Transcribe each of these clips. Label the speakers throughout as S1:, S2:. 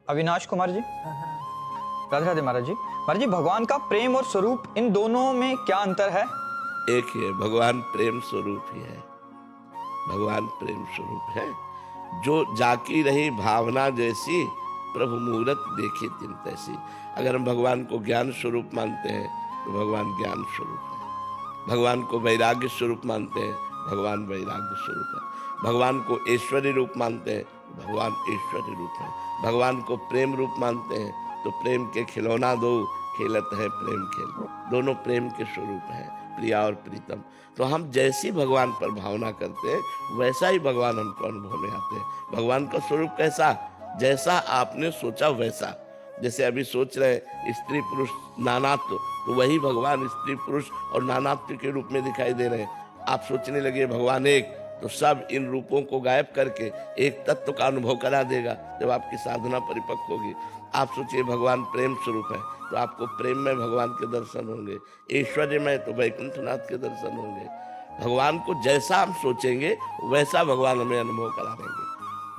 S1: अविनाश कुमार जी। राधे राधे महाराज जी। महाराज जी, भगवान का प्रेम और स्वरूप, इन दोनों में क्या अंतर है?
S2: एक ही है, भगवान प्रेम स्वरूप ही है। भगवान प्रेम स्वरूप है। जो जाकी रही भावना जैसी, प्रभु मूरत देखे तिन तैसी। अगर हम भगवान को ज्ञान स्वरूप मानते हैं तो भगवान ज्ञान स्वरूप है। भगवान को वैराग्य स्वरूप मानते हैं, भगवान वैराग्य स्वरूप है। भगवान को ऐश्वर्य रूप मानते हैं, भगवान ऐश्वर्य रूप है। भगवान को प्रेम रूप मानते हैं तो प्रेम के खिलौना दो, खेलत है प्रेम खेल। दोनों प्रेम के स्वरूप हैं, प्रिया और प्रीतम। तो हम जैसी भगवान पर भावना करते हैं वैसा ही भगवान हमको अनुभव में आते हैं। भगवान का स्वरूप कैसा? जैसा आपने सोचा वैसा। जैसे अभी सोच रहे स्त्री पुरुष नानात्व, तो वही भगवान स्त्री पुरुष और नानात्व के रूप में दिखाई दे रहे हैं। आप सोचने लगे भगवान एक, तो सब इन रूपों को गायब करके एक तत्व का अनुभव करा देगा जब आपकी साधना परिपक्व होगी। आप सोचिए भगवान प्रेम स्वरूप है तो आपको प्रेम में भगवान के दर्शन होंगे, ऐश्वर्य में तो वैकुंठनाथ के दर्शन होंगे। भगवान को जैसा हम सोचेंगे वैसा भगवान हमें अनुभव करा देंगे।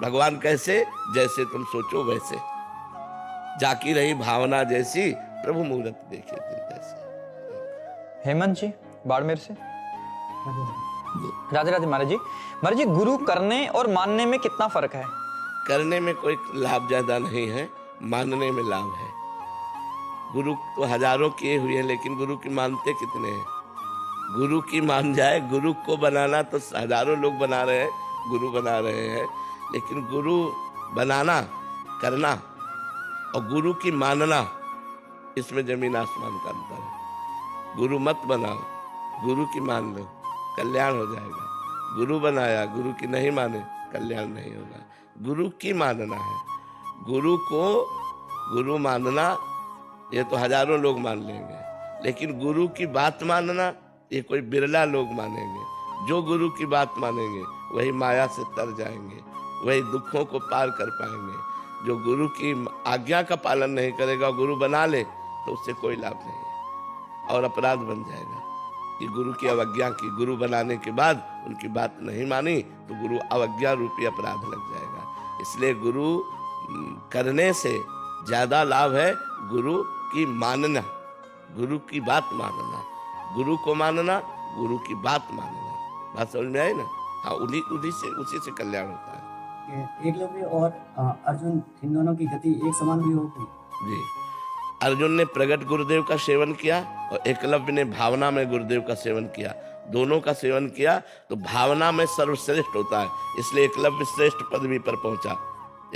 S2: भगवान कैसे? जैसे तुम सोचो वैसे। जाकी रही भावना जैसी, प्रभु मूरत देखे तिन तैसी।
S1: हेमंत जी बाड़मेर से। राधे राधे महाराज जी। महाराज जी, गुरु करने और मानने में कितना फर्क है?
S2: करने में कोई लाभ ज्यादा नहीं है, मानने में लाभ है। गुरु तो हजारों किए हुए हैं, लेकिन गुरु की मानते कितने हैं? गुरु की मान जाए, गुरु को बनाना तो हजारों लोग बना रहे हैं, गुरु बना रहे हैं, लेकिन गुरु बनाना, करना और गुरु की मानना, इसमें जमीन आसमान का अंतर है। गुरु मत बनाओ, गुरु की मान लो, कल्याण हो जाएगा। गुरु बनाया, गुरु की नहीं माने, कल्याण नहीं होगा। गुरु की मानना है। गुरु को गुरु मानना ये तो हजारों लोग मान लेंगे, लेकिन गुरु की बात मानना ये कोई बिरला लोग मानेंगे। जो गुरु की बात मानेंगे वही माया से तर जाएंगे, वही दुखों को पार कर पाएंगे। जो गुरु की आज्ञा का पालन नहीं करेगा, गुरु बना ले, तो उससे कोई लाभ नहीं है और अपराध बन जाएगा कि गुरु की अवज्ञा की। गुरु बनाने के बाद उनकी बात नहीं मानी तो गुरु अवज्ञा रूपी अपराध लग जाएगा। इसलिए गुरु करने से ज्यादा लाभ है गुरु की मानना, गुरु की बात मानना, गुरु को मानना, गुरु की बात मानना। बात समझ में आई ना? हाँ, उसी से कल्याण होता है।
S3: एकलव्य और अर्जुन, इन दोनों की गति एक समान भी होती
S2: जी। अर्जुन ने प्रगट गुरुदेव का सेवन किया और एकलव्य ने भावना में गुरुदेव का सेवन किया। दोनों का सेवन किया तो भावना में सर्वश्रेष्ठ होता है, इसलिए एकलव्य श्रेष्ठ पदवी पर पहुंचा।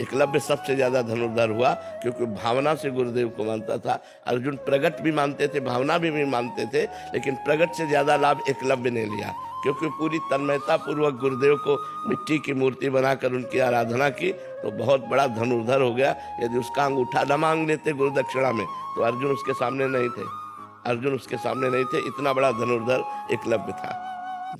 S2: एकलव्य सबसे ज्यादा धनुर्धर हुआ क्योंकि भावना से गुरुदेव को मानता था। अर्जुन प्रगट भी मानते थे, भावना भी मानते थे, लेकिन प्रगट से ज्यादा लाभ एकलव्य ने लिया क्योंकि पूरी तन्मयता पूर्वक गुरुदेव को मिट्टी की मूर्ति बनाकर उनकी आराधना की तो बहुत बड़ा धनुर्धर हो गया। यदि उसका अंगूठा न मांग लेते गुरु दक्षिणा में तो अर्जुन उसके सामने नहीं थे। अर्जुन उसके सामने नहीं थे, इतना बड़ा धनुर्धर एकलव्य था।